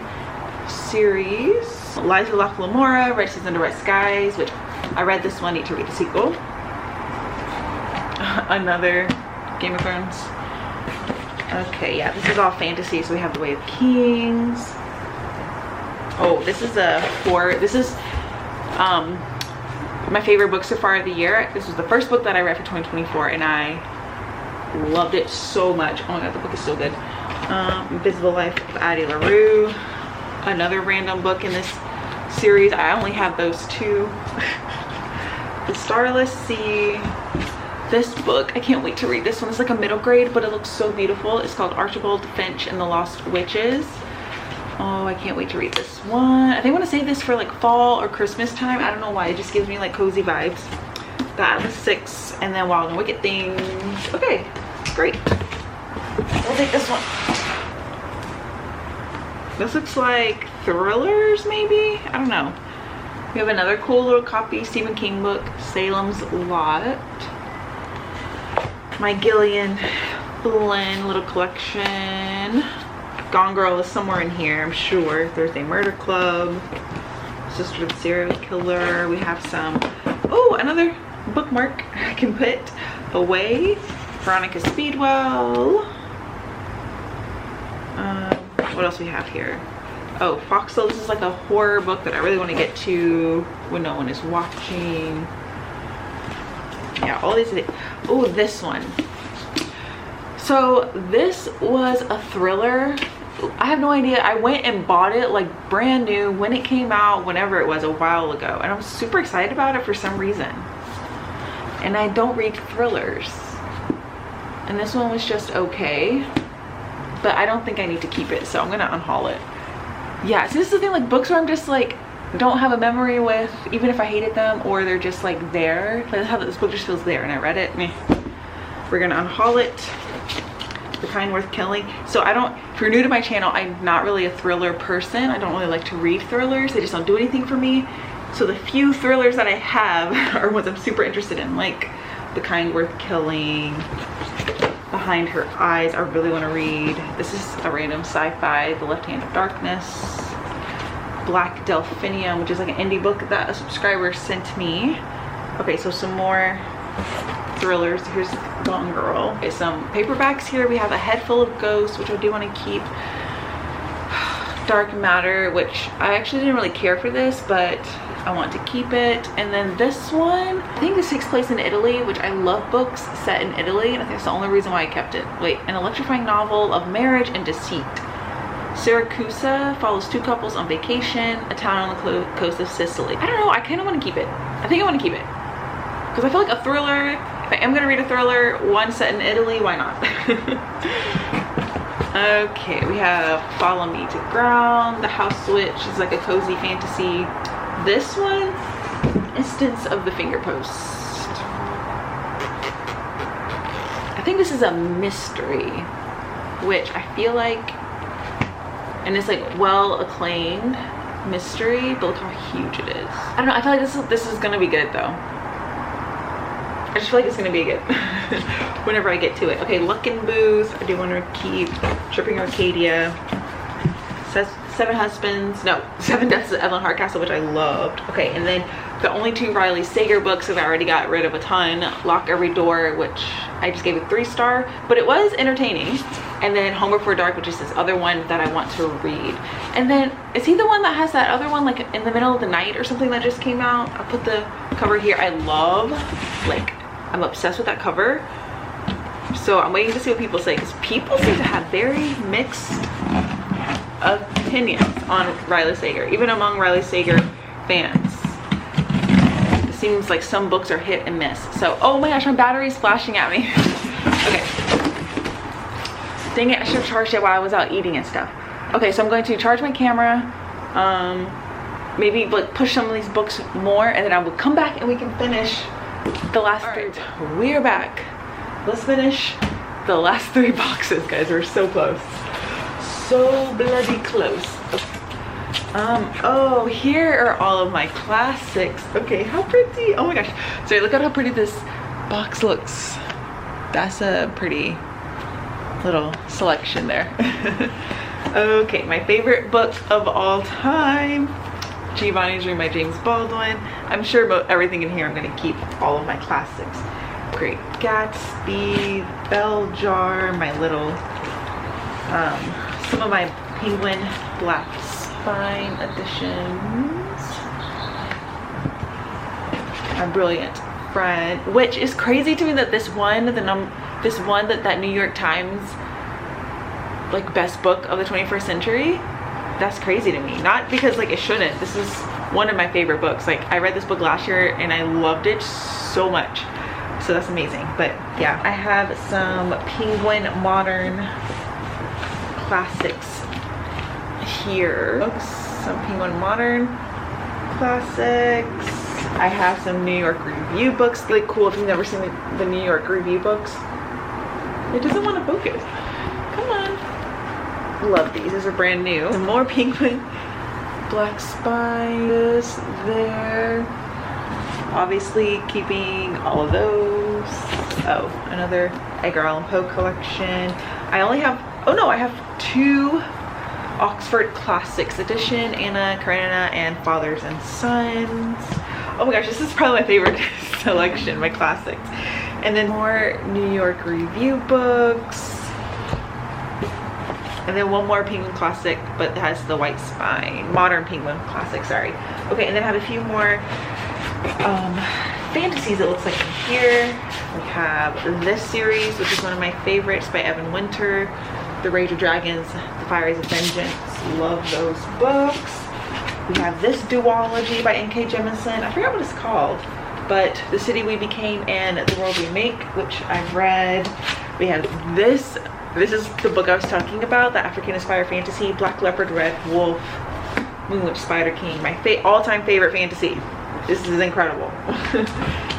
series. Liza Lamora, Red Seas Under Red Skies, which I read this one, need to read the sequel. Another Game of Thrones. Okay, yeah, this is all fantasy, so we have The Way of Kings. Oh, this is my favorite book so far of the year. This was the first book that I read for 2024 and I loved it so much. Oh my god, the book is so good. Invisible Life of Addie LaRue. Another random book in this series. I only have those two. The Starless Sea. This book, I can't wait to read this one. It's like a middle grade, but it looks so beautiful. It's called Archibald Finch and the Lost Witches. Oh, I can't wait to read this one. I think I want to save this for like fall or Christmas time. I don't know why. It just gives me like cozy vibes. The Atlas 6 and then Wild and Wicked Things. Okay, great. We'll take this one. This looks like thrillers maybe? I don't know. We have another cool little copy Stephen King book, Salem's Lot. My Gillian Flynn little collection. Gone Girl is somewhere in here, I'm sure. Thursday Murder Club, Sister of the Serial Killer. We have some, oh, another bookmark I can put away. Veronica Speedwell. What else we have here? Oh, Foxhole. This is like a horror book that I really want to get to when no one is watching. Yeah, all these. Oh, this one. So this was a thriller. I have no idea. I went and bought it like brand new when it came out, whenever it was, a while ago, and I was super excited about it for some reason. And I don't read thrillers, and this one was just okay, but I don't think I need to keep it, so I'm gonna unhaul it. Yeah, so this is the thing, like books where I'm just like, don't have a memory with, even if I hated them, or they're just like there. Like that's how this book just feels there, and I read it. Meh. We're gonna unhaul it. The Kind Worth Killing. So if you're new to my channel, I'm not really a thriller person. I don't really like to read thrillers. They just don't do anything for me. So the few thrillers that I have are ones I'm super interested in, like The Kind Worth Killing, Behind Her Eyes, I really want to read. This is a random sci-fi, The Left Hand of Darkness, Black Delphinium, which is like an indie book that a subscriber sent me. Okay, so some more thrillers. Here's Gone Girl. Okay, some paperbacks here. We have A Head Full of Ghosts, which I do want to keep. Dark Matter, which I actually didn't really care for this, but I want to keep it. And then this one, I think this takes place in Italy, which I love books set in Italy, and I think that's the only reason why I kept it. Wait, an electrifying novel of marriage and deceit. Siracusa follows two couples on vacation, a town on the coast of Sicily. I don't know, I kind of want to keep it. I think I want to keep it. Because I feel like a thriller, if I am going to read a thriller, one set in Italy, why not? Okay, we have Follow Me to Ground, The House Switch is like a cozy fantasy. This one, Instance of the Finger Post. I think this is a mystery, which I feel like, and it's like well acclaimed mystery, but look how huge it is. I don't know, I feel like this is gonna be good though. I just feel like it's gonna be good whenever I get to it. Okay, Looking Booth, I do want to keep. Tripping Arcadia, Seven Deaths of Evelyn Hardcastle, which I loved. Okay, and then the only two Riley Sager books, I've already got rid of a ton. Lock Every Door, which I just gave a 3-star, but it was entertaining. And then Home Before Dark, which is this other one that I want to read. And then, is he the one that has that other one like In the Middle of the Night or something that just came out? I'll put the cover here. I love, like, I'm obsessed with that cover. So I'm waiting to see what people say, because people seem to have very mixed opinions on Riley Sager, even among Riley Sager fans. It seems like some books are hit and miss. So, oh my gosh, my battery's flashing at me. Okay. Dang it, I should have charged it while I was out eating and stuff. Okay, so I'm going to charge my camera, maybe like push some of these books more, and then I will come back and we can finish the last three. We are back. Let's finish the last 3 boxes, guys. We're so close. So bloody close. Oh, here are all of my classics. Okay, how pretty. Oh my gosh. Sorry, look at how pretty this box looks. That's a pretty little selection there. Okay, my favorite book of all time, Giovanni's Room by James Baldwin. I'm sure about everything in here I'm gonna keep all of my classics. Great Gatsby, Bell Jar, my little, some of my Penguin Black Spine editions. A Brilliant Friend, which is crazy to me that this one, that New York Times, like best book of the 21st century, that's crazy to me. Not because like it shouldn't. This is one of my favorite books. Like I read this book last year and I loved it so much. So that's amazing. But yeah, I have some Penguin Modern classics here. Some Penguin Modern classics. I have some New York Review books. Really cool if you've never seen the New York Review books. It doesn't want to focus. Come on. Love these. These are brand new. Some more Penguin Black Spine. This there. Obviously keeping all of those. Oh, another Edgar Allan Poe collection. I only have, oh no, I have 2 Oxford Classics edition, Anna Karenina and Fathers and Sons. Oh my gosh, this is probably my favorite selection, my classics. And then more New York Review books. And then one more Penguin Classic, but it has the white spine. Modern Penguin Classic, sorry. Okay, and then I have a few more fantasies, it looks like in here. We have this series, which is one of my favorites, by Evan Winter. The Rage of Dragons, The Fires of Vengeance. Love those books. We have this duology by N.K. Jemisin. I forgot what it's called, but The City We Became and The World We Make, which I've read. We have this. This is the book I was talking about, the African Inspired Fantasy, Black Leopard, Red Wolf. Moonwitch Spider King, my all-time favorite fantasy. This is incredible.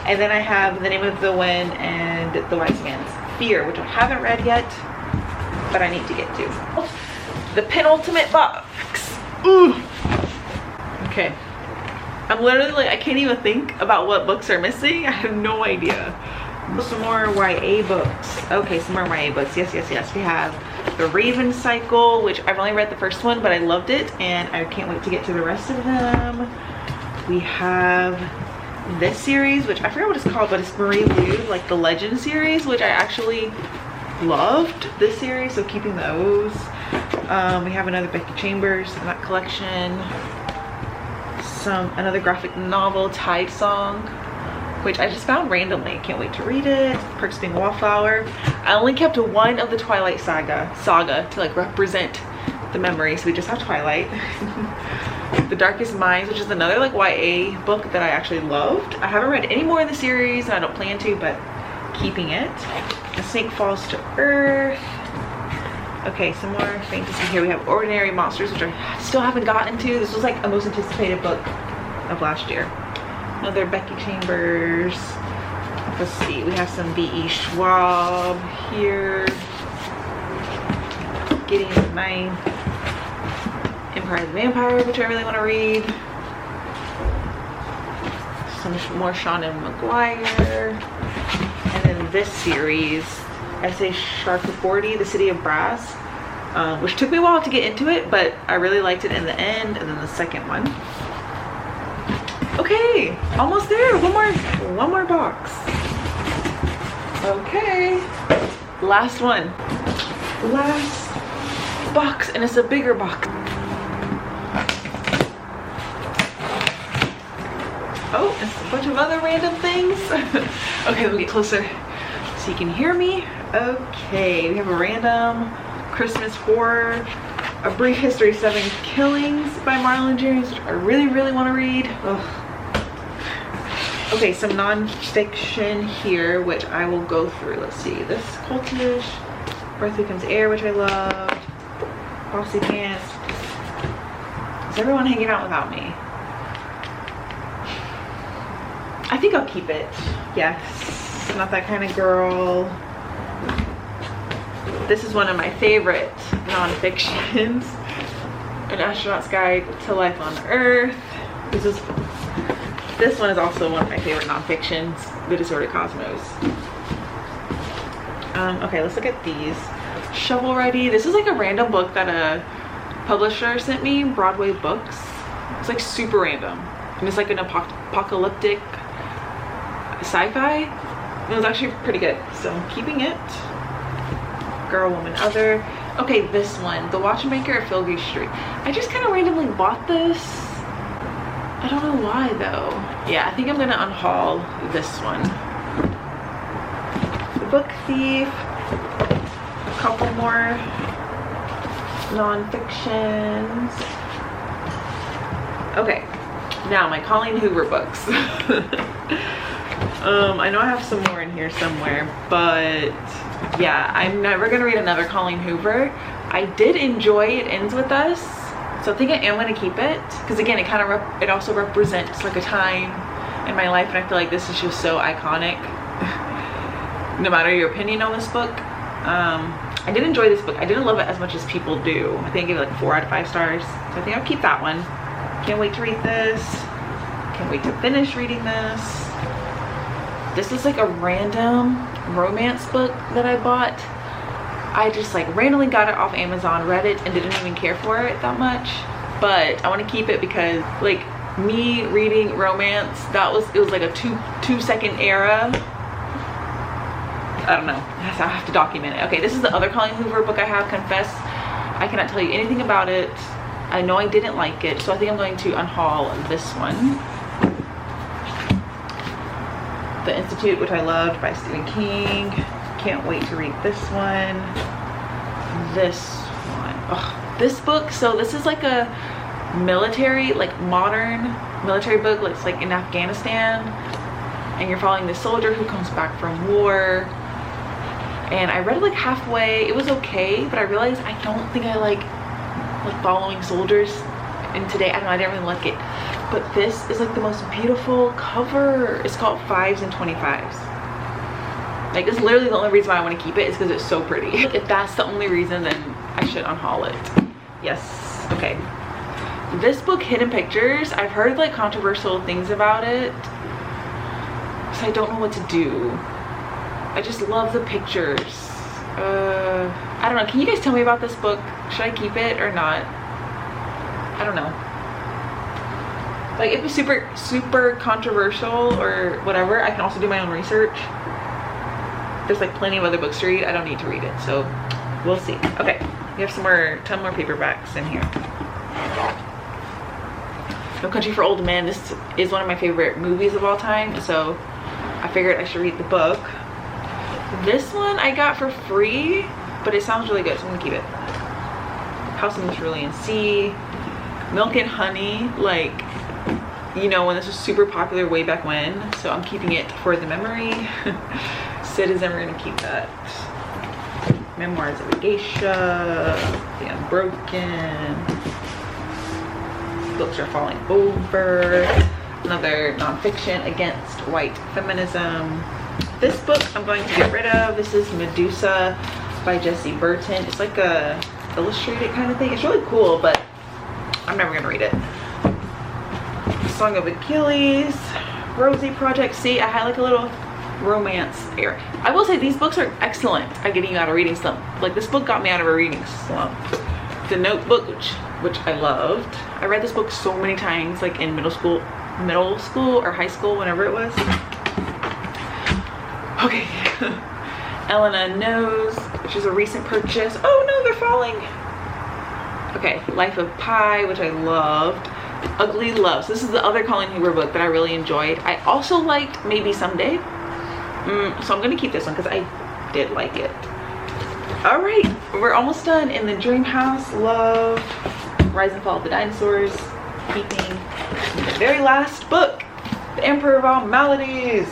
And then I have The Name of the Wind and The Wise Man's Fear, which I haven't read yet, but I need to get to. The penultimate box. Ooh. Okay. I'm literally like, I can't even think about what books are missing. I have no idea. Some more YA books. Okay, some more YA books. Yes, yes, yes. We have The Raven Cycle, which I've only read the first one, but I loved it, and I can't wait to get to the rest of them. We have this series, which I forget what it's called, but it's Marie Lu, like the Legend series, which I actually loved this series, so keeping those. We have another Becky Chambers in that collection. Another graphic novel, Tide Song, which I just found randomly. Can't wait to read it. Perks Being a Wallflower. I only kept one of the Twilight saga to like represent the memory, so we just have Twilight. The Darkest Minds, which is another like YA book that I actually loved. I haven't read any more in the series, and I don't plan to, but keeping it. A Snake Falls to Earth. Okay, some more fantasy here. We have Ordinary Monsters, which I still haven't gotten to. This was like a most anticipated book of last year. Another Becky Chambers. Let's see, we have some B.E. Schwab here. Getting my Empire of the Vampire, which I really want to read. Some more Seanan McGuire. And then this series, S.A. Shark 40, The City of Brass, which took me a while to get into it, but I really liked it in the end. And then the second one. Okay, almost there. One more box. Okay, last one. Last box, and it's a bigger box. Oh, it's a bunch of other random things. Okay, let me get closer so you can hear me. Okay, we have a random Christmas horror, A Brief History of 7 Killings by Marlon James, which I really, really want to read. Ugh. Okay, some non-fiction here, which I will go through. Let's see, this Cultish, Breath Becomes Air, which I loved, Bossy Pants. Is everyone hanging out without me? I think I'll keep it. Yes, Not That Kind of Girl. This is one of my favorite non-fictions. An Astronaut's Guide to Life on Earth. This one is also one of my favorite non-fictions, The Disordered Cosmos. Okay, let's look at these. Shovel Ready. This is like a random book that a publisher sent me, Broadway Books. It's like super random. And it's like an apocalyptic sci-fi. It was actually pretty good, so I'm keeping it. Girl, Woman, Other. Okay, this one, The Watchmaker of Filgree Street. I just kind of randomly bought this. I don't know why though. Yeah, I think I'm gonna unhaul this one. The Book Thief. A couple more non-fictions. Okay, now my Colleen Hoover books. I know I have some more in here somewhere, but yeah, I'm never gonna read another Colleen Hoover. I did enjoy It Ends With Us, so I think I am gonna keep it, because again, it also represents like a time in my life, and I feel like this is just so iconic. No matter your opinion on this book, I did enjoy this book. I didn't love it as much as people do. I think I gave it like 4 out of 5 stars, so I think I'll keep that one. Can't wait to read this. Can't wait to finish reading this. This is like a random romance book that I bought. I just like randomly got it off Amazon, read it, and didn't even care for it that much. But I want to keep it because like me reading romance, it was like a two second era. I don't know. I have to document it. Okay, this is the other Colleen Hoover book I have, Confess. I cannot tell you anything about it. I know I didn't like it, so I think I'm going to unhaul this one. The Institute, which I loved, by Stephen King. Can't wait to read this one. This one. Oh, this book, so this is like a military, like modern military book. It's like in Afghanistan, and you're following this soldier who comes back from war. And I read it like halfway. It was okay, but I realized I don't think I like following soldiers and today I don't know, I didn't really like it, but this is like the most beautiful cover. It's called 5s and 25s. Like, it's literally the only reason why I want to keep it is because it's so pretty. If that's the only reason, then I should unhaul it. Yes. Okay, this book, Hidden Pictures, I've heard like controversial things about it, so I don't know what to do. I just love the pictures. I don't know, can you guys tell me about this book? Should I keep it or not? I don't know. Like, if it's super controversial or whatever, I can also do my own research. There's like plenty of other books to read. I don't need to read it, so we'll see. Okay, we have ton more paperbacks in here. No Country for Old Men. This is one of my favorite movies of all time, so I figured I should read the book. This one I got for free, but it sounds really good, so I'm gonna keep it. House in the Cerulean Sea, Milk and Honey, like, you know, when this was super popular way back when, so I'm keeping it for the memory. Citizen, we're gonna keep that. Memoirs of a Geisha, The Unbroken, Books Are Falling Over, another nonfiction against white feminism. This book I'm going to get rid of. This is Medusa by Jessie Burton. It's like a illustrated kind of thing. It's really cool, but I'm never gonna read it. Song of Achilles, Rosie Project. See, I had like a little romance here. I will say these books are excellent at getting you out of reading slump. Like, this book got me out of a reading slump. The Notebook, which I loved. I read this book so many times, like in middle school or high school, whenever it was. Okay. Elena Knows, which is a recent purchase. Oh no, they're falling. Okay, Life of Pi, which I loved. Ugly Love. So this is the other Colleen Hoover book that I really enjoyed. I also liked Maybe Someday. So I'm gonna keep this one because I did like it. All right, we're almost done. In the Dream House, love. Rise and Fall of the Dinosaurs, keeping. The very last book, The Emperor of All Maladies,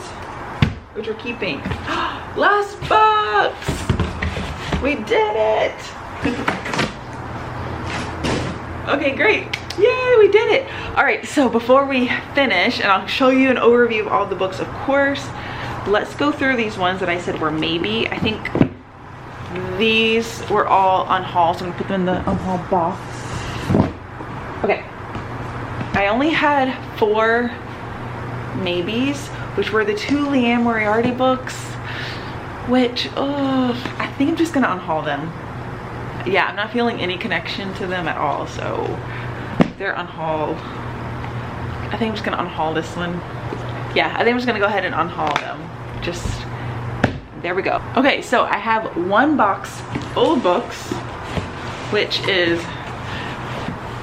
which we're keeping. Last box! We did it! Okay, great. Yay, we did it. All right, so before we finish, and I'll show you an overview of all the books, of course, let's go through these ones that I said were maybe. I think these were all Unhaul, so I'm gonna put them in the Unhaul box. Okay, I only had 4 maybes, which were the 2 Leanne Moriarty books, which, I think I'm just gonna unhaul them. Yeah, I'm not feeling any connection to them at all, so they're unhauled. I think I'm just gonna unhaul this one. Yeah, I think I'm just gonna go ahead and unhaul them. Just, there we go. Okay, so I have 1 box full of books, which is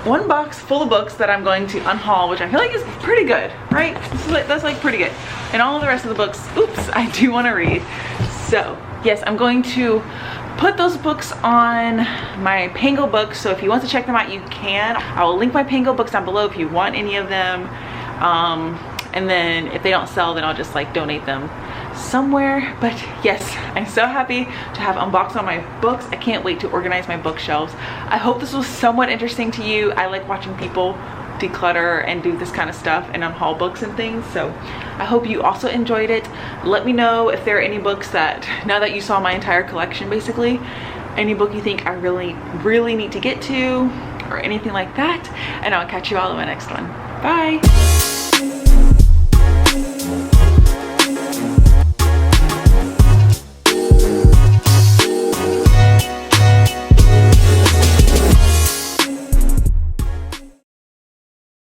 1 box full of books that I'm going to unhaul, which I feel like is pretty good, right? That's like pretty good. And all of the rest of the books, oops, I do want to read. So yes, I'm going to put those books on my Pango books, so if you want to check them out, you can. I will link my Pango books down below if you want any of them. And then if they don't sell, then I'll just like donate them somewhere. But yes, I'm so happy to have unboxed all my books. I can't wait to organize my bookshelves. I hope this was somewhat interesting to you. I like watching people declutter and do this kind of stuff and unhaul books and things, so I hope you also enjoyed it. Let me know if there are any books that, now that you saw my entire collection basically, any book you think I really need to get to or anything like that, and I'll catch you all in my next one. Bye.